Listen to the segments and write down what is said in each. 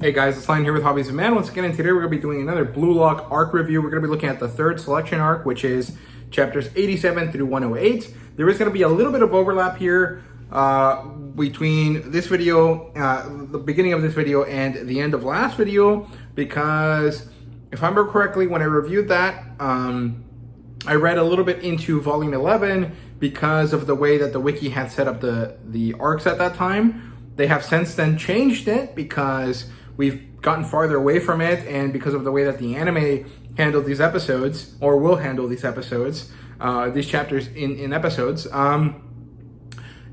Hey guys, it's Lion here with HobbiesofaMan. Once again, and today we're going to be doing another Blue Lock arc review. We're going to be looking at the third selection arc, which is chapters 87 through 108. There is going to be a little bit of overlap here between this video, the beginning of this video, and the end of last video, because if I remember correctly, when I reviewed that, I read a little bit into volume 11 because of the way that the wiki had set up the arcs at that time. They have since then changed it because we've gotten farther away from it, and because of the way that the anime handled these episodes, or will handle these episodes, these chapters in episodes, it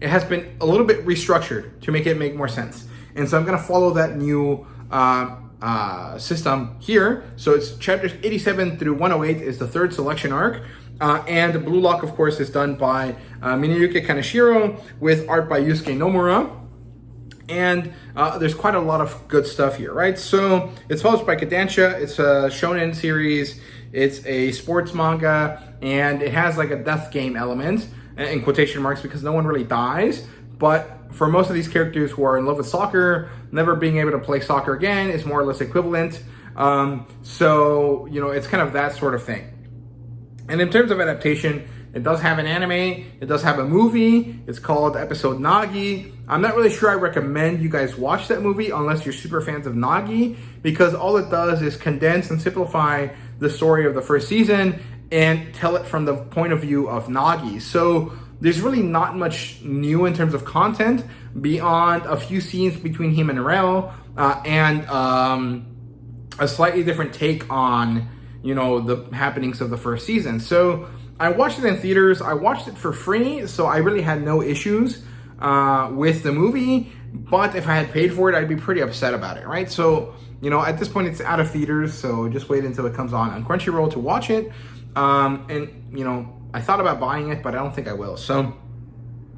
has been a little bit restructured to make it make more sense. And so I'm going to follow that new system here. So it's chapters 87 through 108 is the third selection arc. And the Blue Lock, of course, is done by Minayuki Kaneshiro with art by Yusuke Nomura. And there's quite a lot of good stuff here, right? So it's published by Kodansha. It's a shonen series. It's a sports manga, and it has like a death game element in quotation marks because no one really dies. But for most of these characters who are in love with soccer, never being able to play soccer again is more or less equivalent. So, you know, it's kind of that sort of thing. And in terms of adaptation, it does have an anime, it does have a movie, it's called Episode Nagi. I'm not really sure I recommend you guys watch that movie unless you're super fans of Nagi, because all it does is condense and simplify the story of the first season and tell it from the point of view of Nagi. So there's really not much new in terms of content beyond a few scenes between him and Rel, and a slightly different take on, you know, the happenings of the first season. So I watched it in theaters. I watched it for free, so I really had no issues with the movie. But if I had paid for it, I'd be pretty upset about it, right? So, you know, at this point, it's out of theaters, so just wait until it comes on Crunchyroll to watch it. And, you know, I thought about buying it, but I don't think I will. So,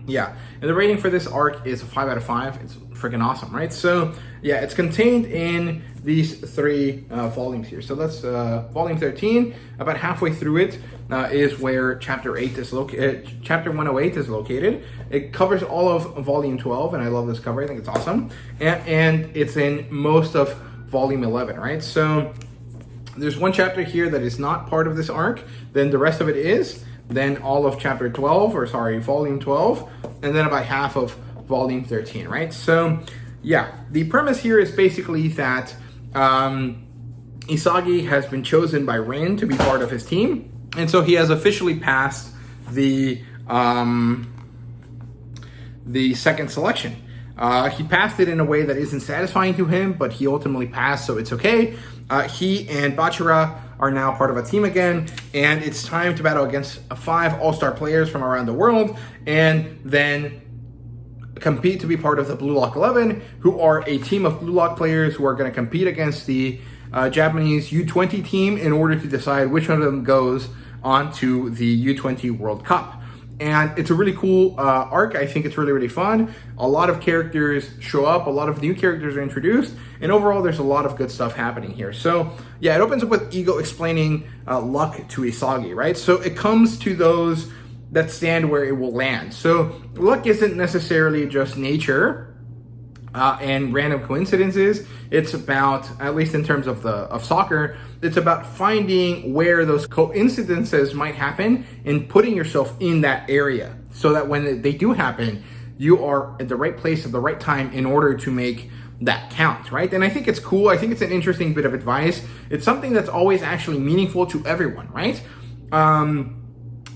yeah. And the rating for this arc is a 5 out of 5. It's freaking awesome, right? So, yeah, it's contained in these three volumes here. So that's volume 13. About halfway through it is where chapter 8 is located. Chapter 108 is located. It covers all of volume 12, and I love this cover. I think it's awesome. And it's in most of volume 11, right? So there's one chapter here that is not part of this arc. Then the rest of it is. Then all of chapter 12, or sorry, volume 12, and then about half of volume 13, right? So yeah, the premise here is basically that Isagi has been chosen by Rin to be part of his team, and so he has officially passed the second selection. He passed it in a way that isn't satisfying to him, but he ultimately passed, so it's okay. He and Bachira are now part of a team again, and it's time to battle against 5 all-star players from around the world, and then compete to be part of the Blue Lock 11, who are a team of Blue Lock players who are going to compete against the Japanese U20 team in order to decide which one of them goes on to the U20 World Cup. And it's a really cool arc. I think it's really, really fun. A lot of characters show up. A lot of new characters are introduced. And overall, there's a lot of good stuff happening here. So, yeah, it opens up with Ego explaining luck to Isagi, right? So it comes to those that stand where it will land. So luck isn't necessarily just nature and random coincidences. It's about, at least in terms of soccer, it's about finding where those coincidences might happen and putting yourself in that area so that when they do happen, you are at the right place at the right time in order to make that count, right? And I think it's cool. I think it's an interesting bit of advice. It's something that's always actually meaningful to everyone, right?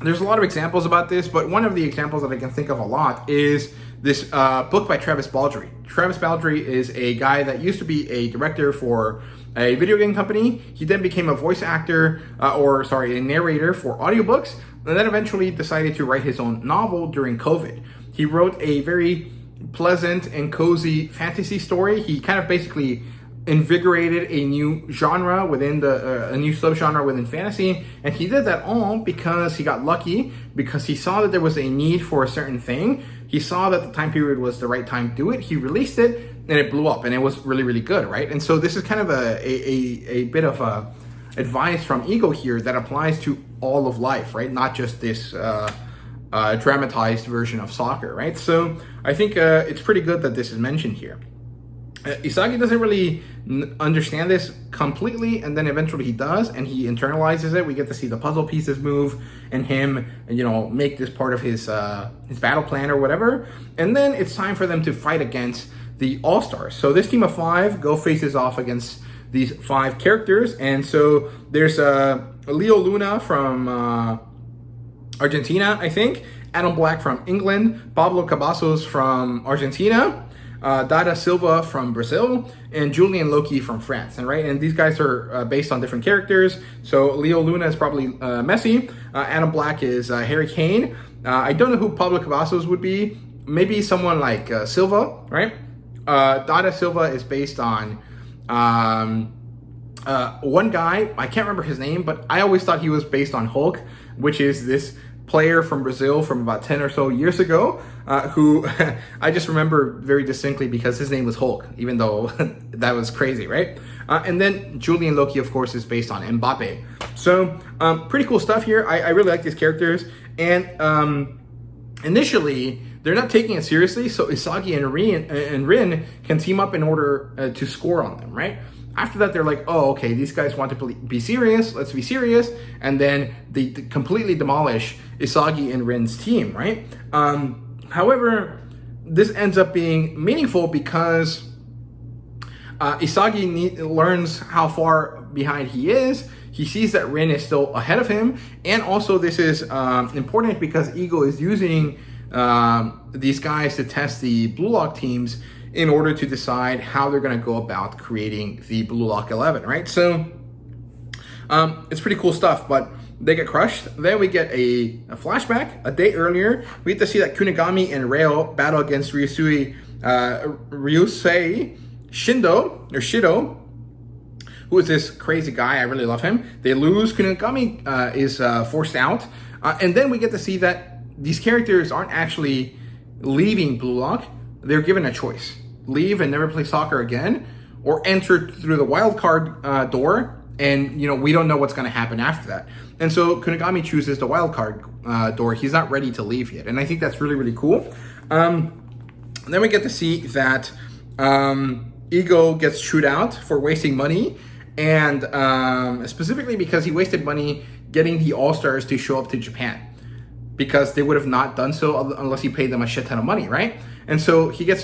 There's a lot of examples about this, but one of the examples that I can think of a lot is this book by Travis Baldree. Travis Baldree is a guy that used to be a director for a video game company. He then became a voice actor, a narrator for audiobooks, and then eventually decided to write his own novel during COVID. He wrote a very pleasant and cozy fantasy story. He kind of basically invigorated a new genre within a new subgenre within fantasy, and he did that all because he got lucky, because he saw that there was a need for a certain thing. He saw that the time period was the right time to do it. He released it, and it blew up, and it was really, really good, right? And so this is kind of a bit of advice from Ego here that applies to all of life, right? Not just this dramatized version of soccer, right? So I think it's pretty good that this is mentioned here. Isagi doesn't really understand this completely, and then eventually he does, and he internalizes it. We get to see the puzzle pieces move, and him, make this part of his battle plan or whatever. And then it's time for them to fight against the All-Stars. So this team of 5 faces off against these 5 characters, and so there's Leo Luna from Argentina, I think, Adam Black from England, Pablo Cavazos from Argentina, Dada Silva from Brazil, and Julian Loki from France. And these guys are based on different characters. So Leo Luna is probably Messi. Adam Black is Harry Kane. I don't know who Pablo Cavazos would be. Maybe someone like Silva, right? Dada Silva is based on one guy. I can't remember his name, but I always thought he was based on Hulk, which is this player from Brazil from about 10 or so years ago, who I just remember very distinctly because his name was Hulk, even though that was crazy, right? And then Julian Loki, of course, is based on Mbappe. So pretty cool stuff here. I really like these characters. And initially, they're not taking it seriously, so Isagi and Rin can team up in order to score on them, right? After that, they're like, oh, okay, these guys want to be serious, let's be serious, and then they completely demolish Isagi and Rin's team, right? However, this ends up being meaningful because Isagi learns how far behind he is. He sees that Rin is still ahead of him, and also this is important because Ego is using these guys to test the Blue Lock teams in order to decide how they're going to go about creating the Blue Lock 11, right? So it's pretty cool stuff, but they get crushed. Then we get a flashback. A day earlier, we get to see that Kunigami and Reo battle against Ryusei Shido, who is this crazy guy. I really love him. They lose. Kunigami is forced out. And then we get to see that these characters aren't actually leaving Blue Lock. They're given a choice. Leave and never play soccer again, or enter through the wild card door, and we don't know what's going to happen after that. And so Kunigami chooses the wild card door. He's not ready to leave yet, and I think that's really, really cool. Then we get to see that Ego gets chewed out for wasting money, and specifically because he wasted money getting the All-Stars to show up to Japan, because they would have not done so unless he paid them a shit ton of money, right? And so he gets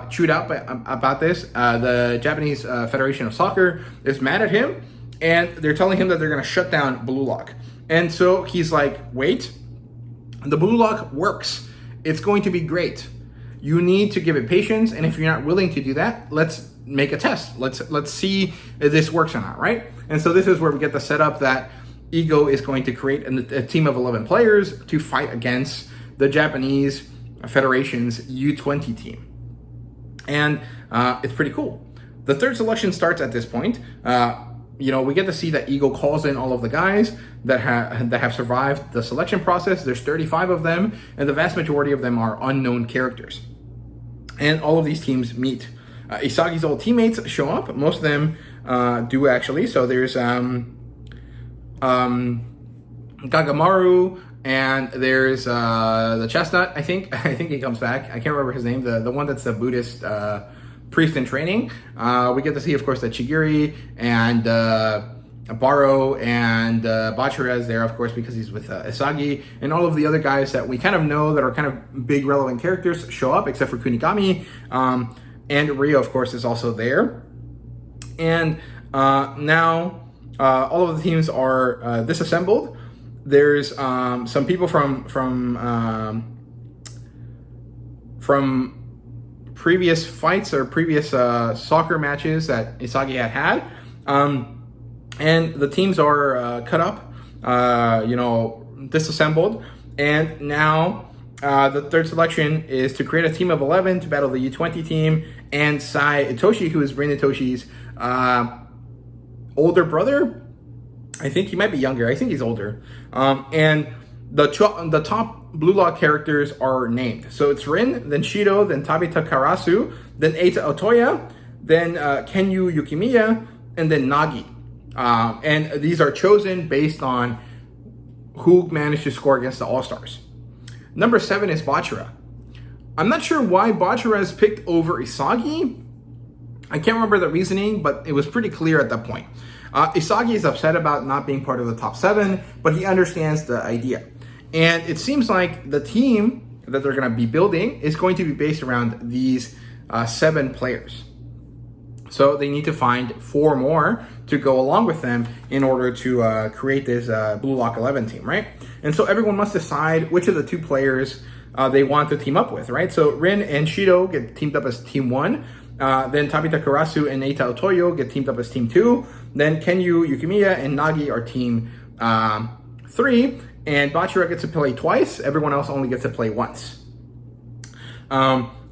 chewed out about this. The Japanese Federation of Soccer is mad at him, and they're telling him that they're going to shut down Blue Lock. And so he's like, wait, the Blue Lock works. It's going to be great. You need to give it patience, and if you're not willing to do that, let's make a test. Let's see if this works or not, right? And so this is where we get the setup that Ego is going to create a team of 11 players to fight against the Japanese Federation's U20 team. And it's pretty cool. The third selection starts at this point. We get to see that Ego calls in all of the guys that have survived the selection process. There's 35 of them, and the vast majority of them are unknown characters. And all of these teams meet. Isagi's old teammates show up. Most of them do, actually. So there's Gagamaru, and there's the Chestnut, I think he comes back. I can't remember his name, the one that's the Buddhist priest in training. We get to see, of course, that Chigiri and Baro and Bachira is there, of course, because he's with Isagi, and all of the other guys that we kind of know that are kind of big relevant characters show up, except for Kunigami. And Ryo, of course, is also there. And now all of the teams are disassembled. There's some people from previous fights or previous soccer matches that Isagi had. And the teams are cut up, disassembled. And now the third selection is to create a team of 11 to battle the U20 team and Sai Itoshi, who is Rin Itoshi's older brother. I think he might be younger. I think he's older. And the top Blue Lock characters are named. So it's Rin, then Shido, then Tabita Karasu, then Eita Otoya, then Kenyu Yukimiya, and then Nagi. And these are chosen based on who managed to score against the All-Stars. Number 7 is Bachira. I'm not sure why Bachira is picked over Isagi. I can't remember the reasoning, but it was pretty clear at that point. Isagi is upset about not being part of the top 7, but he understands the idea. And it seems like the team that they're going to be building is going to be based around these 7 players. So they need to find 4 more to go along with them in order to create this Blue Lock 11 team, right? And so everyone must decide which of the 2 players they want to team up with, right? So Rin and Shido get teamed up as team 1. Then Tabita Karasu and Eita Otoyo get teamed up as team 2. Then Kenyu, Yukimiya, and Nagi are team 3. And Bachira gets to play twice. Everyone else only gets to play once.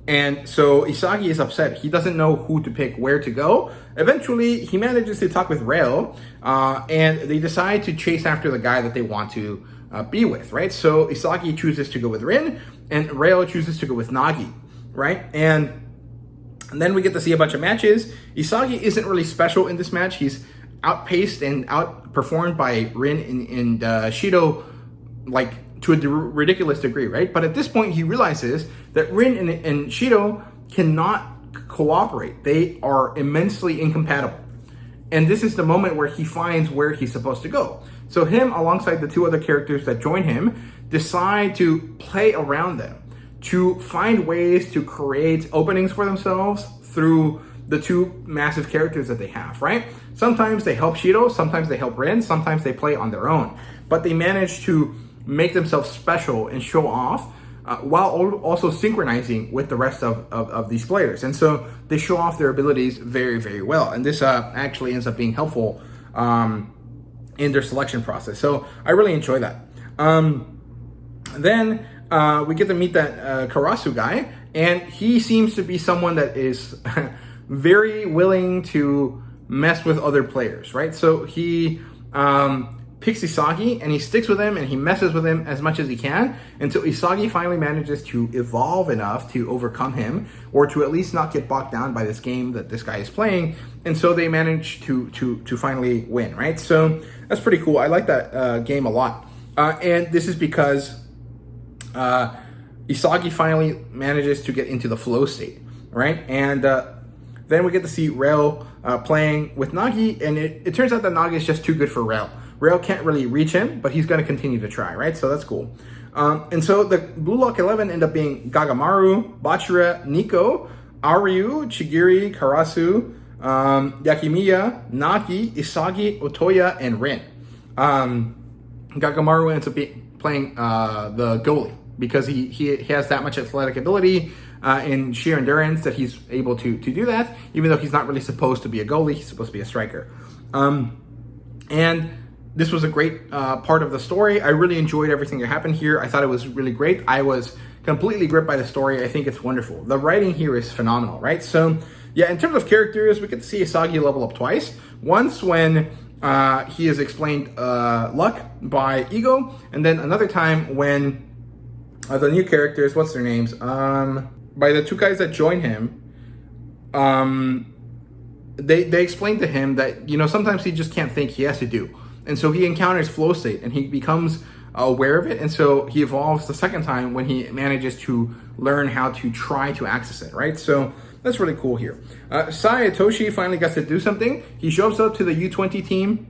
And so Isagi is upset. He doesn't know who to pick, where to go. Eventually, he manages to talk with Reo, and they decide to chase after the guy that they want to be with, right? So Isagi chooses to go with Rin, and Reo chooses to go with Nagi, right? And then we get to see a bunch of matches. Isagi isn't really special in this match. He's outpaced and outperformed by Rin and Shido, like, to a ridiculous degree, right? But at this point, he realizes that Rin and Shido cannot cooperate. They are immensely incompatible. And this is the moment where he finds where he's supposed to go. So him, alongside the 2 other characters that join him, decide to play around them, to find ways to create openings for themselves through the 2 massive characters that they have, right? Sometimes they help Shido, sometimes they help Rin, sometimes they play on their own. But they manage to make themselves special and show off while also synchronizing with the rest of these players. And so they show off their abilities very, very well. And this actually ends up being helpful in their selection process. So I really enjoy that. Then we get to meet that Karasu guy, and he seems to be someone that is very willing to mess with other players, right? So he picks Isagi, and he sticks with him, and he messes with him as much as he can until Isagi finally manages to evolve enough to overcome him, or to at least not get bogged down by this game that this guy is playing. And so they manage to finally win, right? So that's pretty cool. I like that game a lot. And this is because Isagi finally manages to get into the flow state, right? And then we get to see Reo playing with Nagi, and it turns out that Nagi is just too good for Reo. Reo can't really reach him, but he's going to continue to try, right? So that's cool. And so the Blue Lock 11 end up being Gagamaru, Bachira, Nico, Aryu, Chigiri, Karasu, Yakimiya, Nagi, Isagi, Otoya, and Rin. Gagamaru ends up playing the goalie because he has that much athletic ability in sheer endurance that he's able to do that, even though he's not really supposed to be a goalie. He's supposed to be a striker. And this was a great part of the story. I really enjoyed everything that happened here. I thought it was really great. I was completely gripped by the story. I think it's wonderful. The writing here is phenomenal, right? So, yeah, in terms of characters, we get to see Isagi level up twice. Once when he is explained luck by Ego, and then another time when the new characters, what's their names? By the 2 guys that join him, they explain to him that, you know, sometimes he just can't think, he has to do. And so he encounters flow state and he becomes aware of it. And so he evolves the second time when he manages to learn how to try to access it, right? So that's really cool here. Sai Itoshi finally gets to do something. He shows up to the U20 team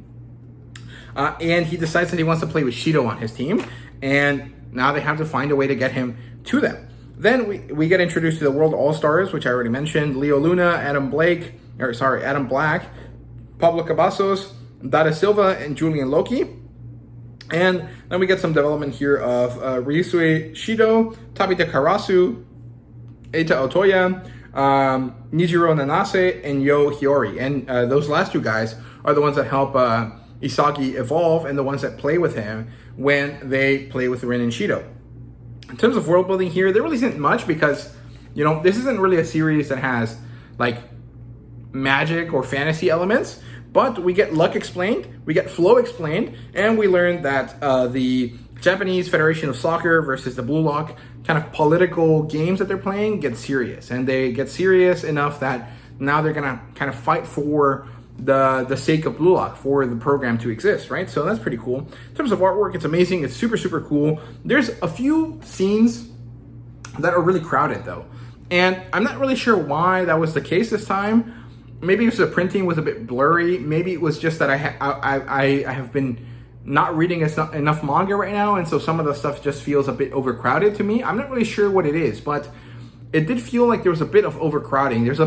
and he decides that he wants to play with Shido on his team. And now they have to find a way to get him to them. Then we get introduced to the World All-Stars, which I already mentioned. Leo Luna, Adam Black, Pablo Cavazos, Dada Silva, and Julian Loki. And then we get some development here of Ryusui Shido, Tabita Karasu, Eita Otoya, Nijiro Nanase, and Yo Hiyori. And those last 2 guys are the ones that help Isagi evolve and the ones that play with him when they play with Rin and Shido. In terms of world building here, there really isn't much because, you know, this isn't really a series that has like magic or fantasy elements, but we get luck explained, we get flow explained, and we learn that the Japanese Federation of Soccer versus the Blue Lock kind of political games that they're playing get serious, and they get serious enough that now they're gonna kind of fight for the sake of Blue Lock, for the program to exist, right? So that's pretty cool. In terms of artwork, it's amazing. It's super, super cool. There's a few scenes that are really crowded though, and I'm not really sure why that was the case this time. maybe it was the printing was a bit blurry. Maybe it was just that I have been not reading enough manga right now, and so some of the stuff just feels a bit overcrowded to me. I'm not really sure what it is, but it did feel like there was a bit of overcrowding. There's a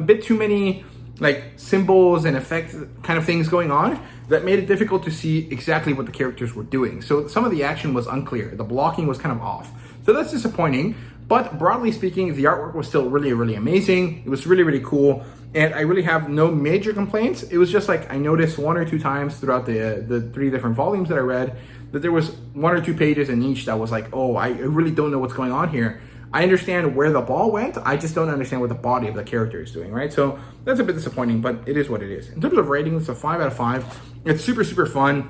bit too many like symbols and effect kind of things going on that made it difficult to see exactly what the characters were doing. So some of the action was unclear. The blocking was kind of off. So that's disappointing. But broadly speaking, the artwork was still really, really amazing. It was really, really cool. And I really have no major complaints. It was just like I noticed 1 or 2 times throughout the 3 different volumes that I read that there was 1 or 2 pages in each that was like, oh, I really don't know what's going on here. I understand where the ball went. I just don't understand what the body of the character is doing, right? So that's a bit disappointing, but it is what it is. In terms of rating, it's a 5 out of 5. It's super, super fun.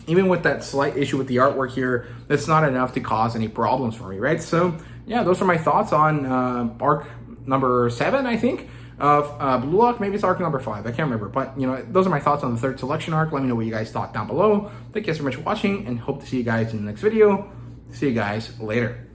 Even with that slight issue with the artwork here, that's not enough to cause any problems for me, right? So yeah, those are my thoughts on arc number 7, I think, of Blue Lock. Maybe it's arc number 5, I can't remember. But, you know, those are my thoughts on the 3rd selection arc. Let me know what you guys thought down below. Thank you guys so much for watching, and hope to see you guys in the next video. See you guys later.